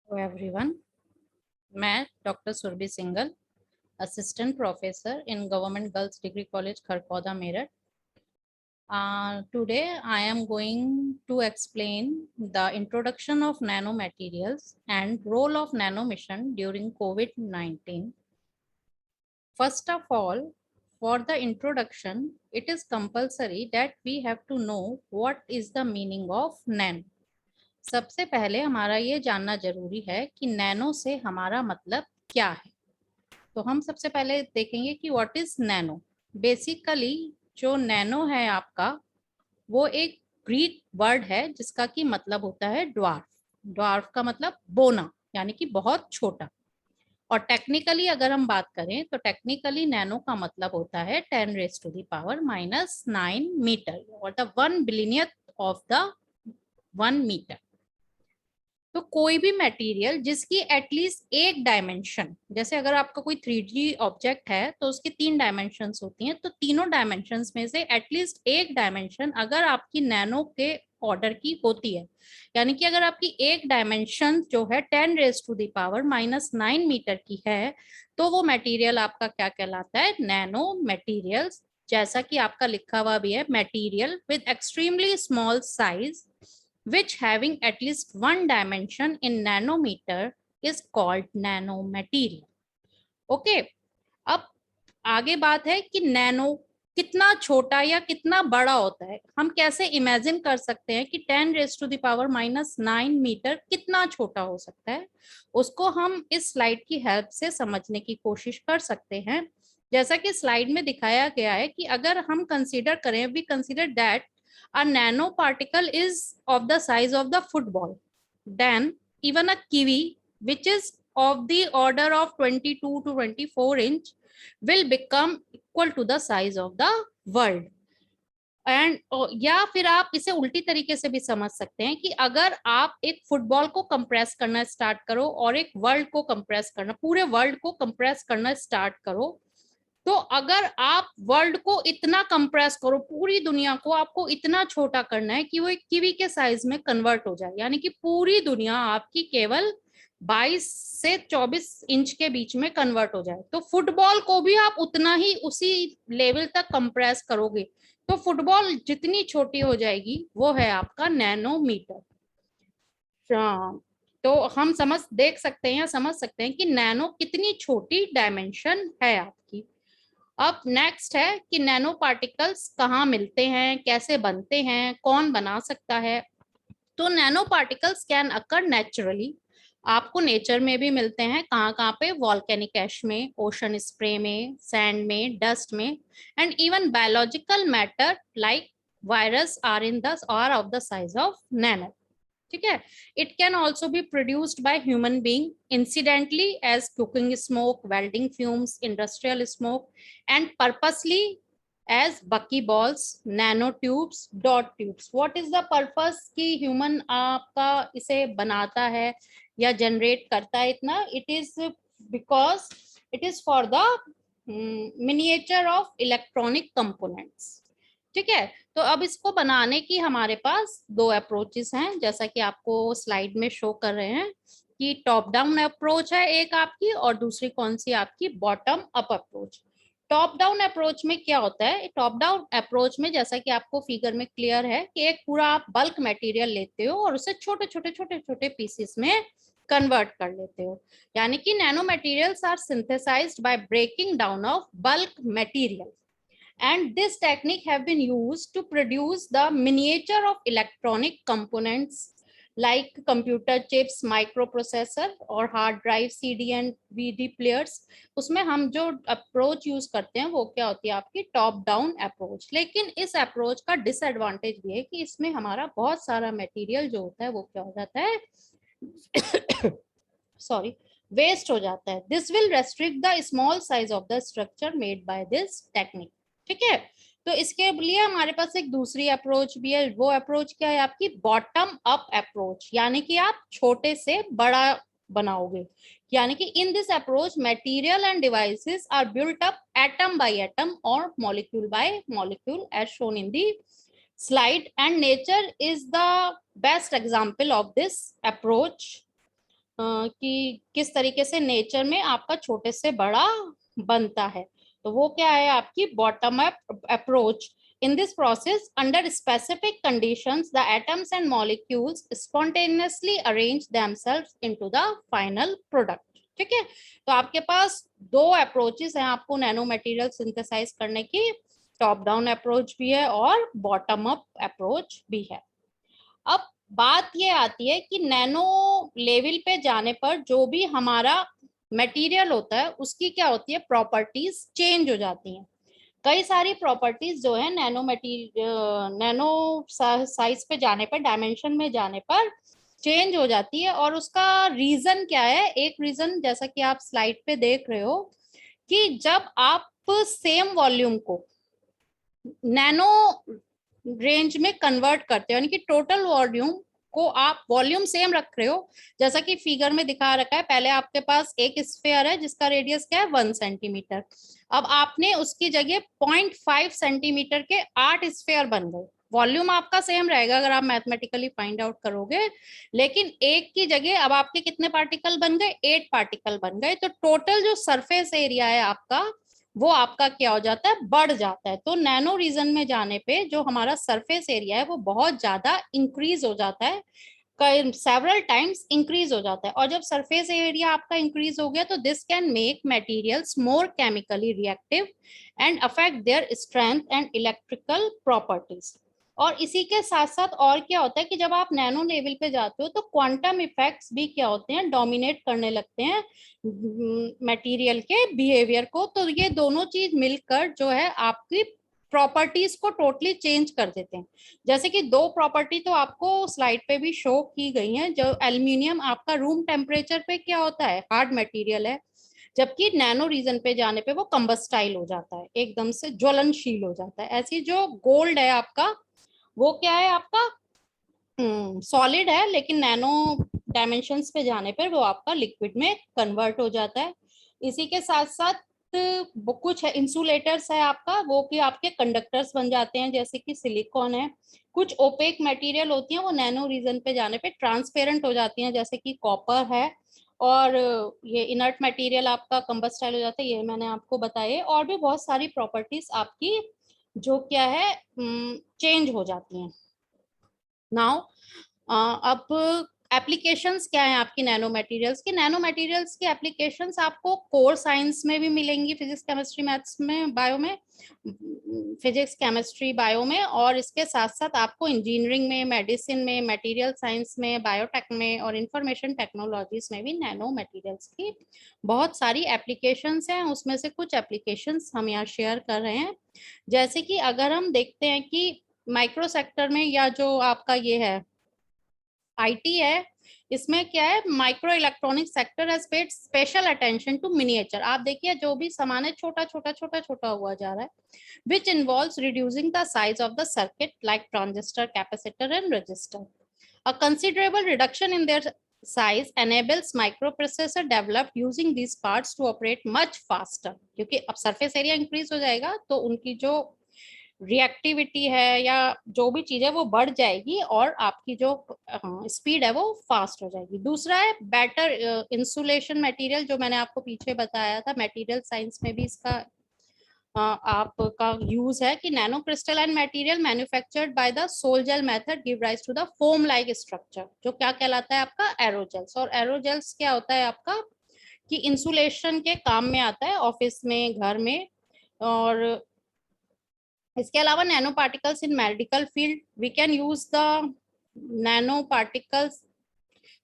Hello everyone, मैं doctor Surabhi Singal, assistant professor in government girls degree college Kharkhauda Meerut. Today I am going to explain the introduction of nanomaterials and role of nanomission during COVID-19. First of all, for the introduction, it is compulsory that we have to know what is the meaning of nano. सबसे पहले हमारा ये जानना जरूरी है कि nano से हमारा मतलब क्या है. तो हम सबसे पहले देखेंगे कि व्हाट इज नैनो. बेसिकली जो नैनो है आपका, वो एक ग्रीक वर्ड है जिसका कि मतलब होता है ड्वार्फ. ड्वार्फ का मतलब बोना, यानी कि बहुत छोटा. और टेक्निकली अगर हम बात करें तो टेक्निकली नैनो का मतलब होता है 10⁻⁹ मीटर और द 1 बिलियनियथ ऑफ द 1 मीटर. तो कोई भी मटेरियल जिसकी एटलीस्ट एक डायमेंशन, जैसे अगर आपका कोई 3D ऑब्जेक्ट है तो उसकी 3 डायमेंशंस होती हैं, तो तीनों डायमेंशंस में से एटलीस्ट एक डायमेंशन अगर आपकी नैनो के ऑर्डर की होती है, यानी कि अगर आपकी एक डायमेंशन जो है 10⁻⁹ मीटर की है, तो वो मटेरियल आपका क्या कहलाता है? Nano materials. जैसा कि आपका लिखा हुआ भी है, material with extremely small size which having at least one dimension in nanometer is called nanomaterial. Okay, अब आगे बात है कि नैनो कितना छोटा या कितना बड़ा होता है. हम कैसे इमेजिन कर सकते हैं कि 10⁻⁹ मीटर कितना छोटा हो सकता है? उसको हम इस स्लाइड की हेल्प से समझने की कोशिश कर सकते हैं. जैसा कि स्लाइड में दिखाया गया है कि अगर हम कंसीडर करें, we consider that a nanoparticle is of the size of the football, then even a kiwi which is of the order of 22 to 24 inch will become equal to the size of the world. And या फिर आप इसे उल्टी तरीके से भी समझ सकते हैं कि अगर आप एक फुटबॉल को कंप्रेस करना स्टार्ट करो और एक वर्ल्ड को कंप्रेस करना, पूरे वर्ल्ड को कंप्रेस करना स्टार्ट करो, तो अगर आप वर्ल्ड को इतना कंप्रेस करो, पूरी दुनिया को आपको इतना छोटा करना है कि वो एक कीवी के साइज में कन्वर्ट हो जाए, यानी कि पूरी दुनिया आपकी केवल 22 से 24 इंच के बीच में कन्वर्ट हो जाए, तो फुटबॉल को भी आप उतना ही उसी लेवल तक कंप्रेस करोगे, तो फुटबॉल जितनी छोटी हो जाएगी वो है आपका नैनोमीटर. तो हम देख सकते हैं या समझ सकते हैं कि नैनो कितनी छोटी डायमेंशन है आपकी. अब नेक्स्ट है कि नैनो पार्टिकल्स कहाँ मिलते हैं, कैसे बनते हैं, कौन बना सकता है. तो nano particles can occur naturally. आपको नेचर में भी मिलते हैं. कहाँ कहाँ पे? वॉल्केनिक ऐश में, ओशन स्प्रे में, सैंड में, डस्ट में, and even biological matter like virus are in the are of the size of nano. ठीक है. It can also be produced by human being incidentally as cooking smoke, welding fumes, industrial smoke, and purposely as bucky balls, nano tubes, dot tubes. What is the purpose कि human आपका इसे बनाता है या generate करता है इतना? It is because it is for the miniature of electronic components. ठीक है. तो अब इसको बनाने की हमारे पास दो अप्रोचेस हैं, जैसा कि आपको स्लाइड में शो कर रहे हैं कि टॉप डाउन अप्रोच है एक आपकी, और दूसरी कौन सी आपकी? Bottom up approach. Top down approach में क्या होता है? टॉप डाउन अप्रोच में जैसा कि आपको फिगर में क्लियर है कि एक पूरा आप बल्क मटेरियल लेते हो और उसे छोटे छोटे छोटे छोटे पीसेस में कन्वर्ट कर लेते हो, यानी कि nano materials are synthesized by breaking down of bulk material. And this technique have been used to produce the miniature of electronic components like computer chips, microprocessor और hard drive, CD and VD players. उसमें हम जो approach use करते हैं वो क्या होती है? आपकी टॉप डाउन अप्रोच. लेकिन इस अप्रोच का डिसएडवांटेज भी है कि इसमें हमारा बहुत सारा मटेरियल जो होता है वो क्या हो जाता है? सॉरी, वेस्ट हो जाता है. This will restrict the small size of the structure made by this technique. ठीक है. तो इसके लिए हमारे पास एक दूसरी अप्रोच भी है. वो अप्रोच क्या है? आपकी बॉटम अप अप्रोच, यानी कि आप छोटे से बड़ा बनाओगे. यानी कि in this approach material and devices are built up atom by atom और molecule by molecule as shown in the slide, and nature is the best example of this approach. कि किस तरीके से नेचर में आपका छोटे से बड़ा बनता है। तो वो क्या है आपकी bottom up approach. In this process, under specific conditions, the atoms and molecules spontaneously arrange themselves into the final product. ठीक है, तो आपके पास दो अप्रोचेस हैं आपको नैनो मटेरियल सिंथेसाइज करने की, टॉप डाउन अप्रोच भी है और बॉटम अप अप्रोच भी है। अब बात ये आती है कि नैनो लेवल पे जाने पर जो भी हमारा मटेरियल होता है उसकी क्या होती है, प्रॉपर्टीज चेंज हो जाती हैं। कई सारी प्रॉपर्टीज जो है नैनो मटीरियल नैनो साइज पे जाने पर, डायमेंशन में जाने पर चेंज हो जाती है। और उसका रीजन क्या है, एक रीजन जैसा कि आप स्लाइड पे देख रहे हो कि जब आप सेम वॉल्यूम को नैनो रेंज में कन्वर्ट करते हो, यानी कि टोटल वॉल्यूम को आप वॉल्यूम सेम रख रहे हो, जैसा कि फिगर में दिखा रखा है। पहले आपके पास एक स्फीयर है जिसका रेडियस क्या है 1 सेंटीमीटर, अब आपने उसकी जगह 0.5 सेंटीमीटर के 8 स्फीयर बन गए। वॉल्यूम आपका सेम रहेगा अगर आप मैथमेटिकली फाइंड आउट करोगे, लेकिन एक की जगह अब आपके कितने पार्टिकल बन गए, 8 पार्टिकल बन गए। तो टोटल जो सरफेस एरिया है आपका वो आपका क्या हो जाता है, बढ़ जाता है। तो नैनो रीजन में जाने पे जो हमारा सरफेस एरिया है वो बहुत ज्यादा इंक्रीज हो जाता है, सेवरल टाइम्स इंक्रीज हो जाता है। और जब सरफेस एरिया आपका इंक्रीज हो गया तो this can make materials more chemically reactive and affect their strength and electrical properties. और इसी के साथ साथ और क्या होता है कि जब आप नैनो लेवल पे जाते हो तो क्वांटम इफेक्ट्स भी क्या होते हैं, डोमिनेट करने लगते हैं मटेरियल के बिहेवियर को। तो ये दोनों चीज मिलकर जो है आपकी प्रॉपर्टीज को टोटली चेंज कर देते हैं। जैसे कि दो प्रॉपर्टी तो आपको स्लाइड पे भी शो की गई हैं। जो एल्यूमिनियम आपका रूम टेम्परेचर पे क्या होता है, हार्ड मटेरियल है, जबकि नैनो रीजन पे जाने पे वो कंबस्टाइल हो जाता है, एकदम से ज्वलनशील हो जाता है। ऐसी जो गोल्ड है आपका वो क्या है आपका सॉलिड है, लेकिन नैनो डायमेंशंस पे जाने पर वो आपका लिक्विड में कन्वर्ट हो जाता है। इसी के साथ साथ कुछ इंसुलेटर्स है आपका, वो कि आपके कंडक्टर्स बन जाते हैं, जैसे कि सिलिकॉन है। कुछ ओपेक मटेरियल होती हैं वो नैनो रीजन पे जाने पे ट्रांसपेरेंट हो जाती हैं, जैसे कि कॉपर है। और ये इनर्ट मटेरियल आपका कंबस्टाइल हो जाता है, ये मैंने आपको बताया। और भी बहुत सारी प्रॉपर्टीज आपकी जो क्या है चेंज हो जाती हैं। नाउ अब एप्लीकेशंस क्या है आपकी नैनो मटेरियल्स की। नैनो मटेरियल्स की एप्लीकेशंस आपको कोर साइंस में भी मिलेंगी, फिजिक्स केमिस्ट्री मैथ्स में, बायो में, फिजिक्स केमिस्ट्री बायो में। और इसके साथ साथ आपको इंजीनियरिंग में, मेडिसिन में, मटेरियल साइंस में, बायोटेक में और इंफॉर्मेशन टेक्नोलॉजीज में भी नैनो मटेरियल्स की बहुत सारी एप्लीकेशंस हैं। उसमें से कुछ एप्लीकेशंस हम यहाँ शेयर कर रहे हैं। जैसे कि अगर हम देखते हैं कि माइक्रो सेक्टर में, या जो आपका ये है आईटी है, इसमें क्या है, micro electronic sector has paid special attention to miniature. आप देखिए जो भी सामान है छोटा छोटा छोटा छोटा हुआ जा रहा है, which involves reducing the size of the circuit like transistor, capacitor and resistor. A considerable reduction in their size enables microprocessor developed using these parts to operate much faster. क्योंकि अब सरफेस एरिया इंक्रीज हो जाएगा तो उनकी जो reactivity है या जो भी चीज है वो बढ़ जाएगी और आपकी जो स्पीड है वो फास्ट हो जाएगी। दूसरा है बेटर इंसुलेशन मटेरियल, जो मैंने आपको पीछे बताया था, मटेरियल साइंस में भी इसका आपका यूज है कि nano crystalline material manufactured by the sol gel method give rise to the foam like structure, जो क्या कहलाता है आपका एरोजेल्स। और एरोजेल्स क्या होता है आपका कि इंसुलेशन के काम में आता है ऑफिस में, घर में। और इसके अलावा nano particles in medical field, we can use the nano particles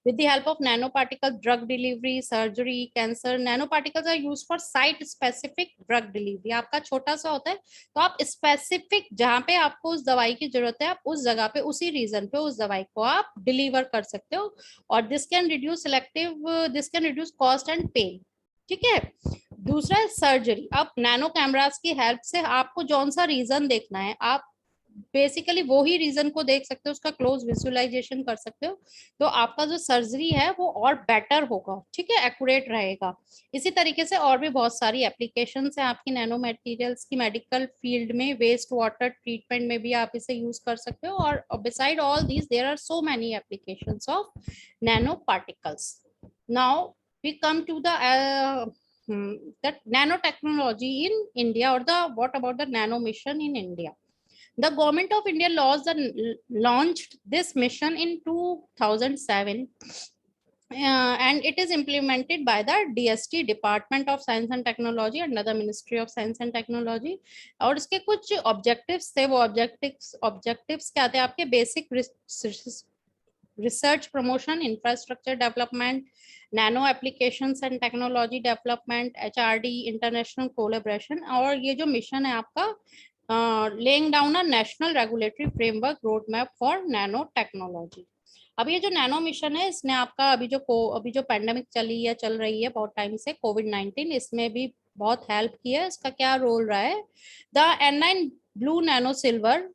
with the help of nanoparticle drug delivery, surgery, cancer. Nanoparticles are used for site specific drug delivery. आपका छोटा सा होता है तो आप स्पेसिफिक जहां पे आपको उस दवाई की जरूरत है आप उस जगह पे उसी रीजन पे उस दवाई को आप डिलीवर कर सकते हो। और this can reduce cost and pain. ठीक है, दूसरा है सर्जरी। अब नैनो कैमरास की हेल्प से आपको जौन सा रीजन देखना है आप बेसिकली वो ही रीजन को देख सकते हो, उसका क्लोज विजुअलाइजेशन कर सकते हो, तो आपका जो सर्जरी है वो और बेटर होगा। ठीक है, एक्यूरेट रहेगा। इसी तरीके से और भी बहुत सारी एप्लीकेशंस हैं आपकी नैनो मटेरियल्स की मेडिकल फील्ड में, वेस्ट वाटर ट्रीटमेंट में भी आप इसे यूज कर सकते हो। और beside all these there are so many applications of nano particles. Now we come to the nanotechnology in India, or the what about the nano mission in India. The government of India launched this mission in 2007, and it is implemented by the DST, Department of Science and Technology, under the Ministry of Science and Technology. और इसके कुछ objectives थे, वो objectives क्या थे आपके? Basic research promotion, infrastructure development, nano applications and technology development, HRD, international collaboration. और ये जो मिशन है आपका laying down a national regulatory framework roadmap for nano technology. अब ये जो नैनो मिशन है, इसने आपका अभी जो पैंडेमिक चल रही है बहुत टाइम से, कोविड-19, इसमें भी बहुत हेल्प किया है. इसका क्या रोल रहा है? The N9 blue nano silver,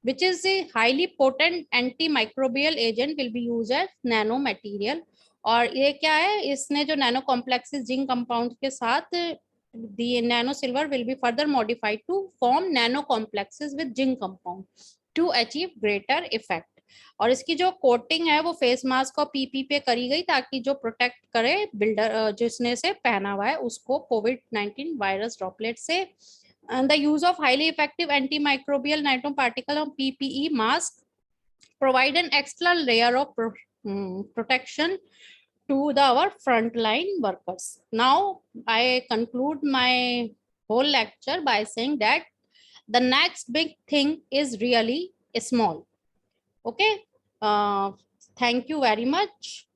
which is a highly potent antimicrobial agent, will be used as nano material. और ये क्या है? इसने जो नैनो कॉम्प्लेक्सेस जिंक कंपाउंड के साथ, the nano silver will be further modified to form nano complexes with zinc compound to achieve greater effect. और इसकी जो कोटिंग है वो फेस मास्क और पीपी पे करी गई, ताकि जो प्रोटेक्ट करे बिल्डर जिसने से पहना हुआ है उसको कोविड-19 वायरस ड्रॉपलेट से. And the use of highly effective antimicrobial nanoparticle on PPE mask provide an extra layer of protection to our frontline workers. Now I conclude my whole lecture by saying that the next big thing is really small. Okay, thank you very much.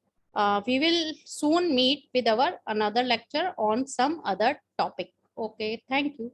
We will soon meet with our another lecture on some other topic. Okay, thank you.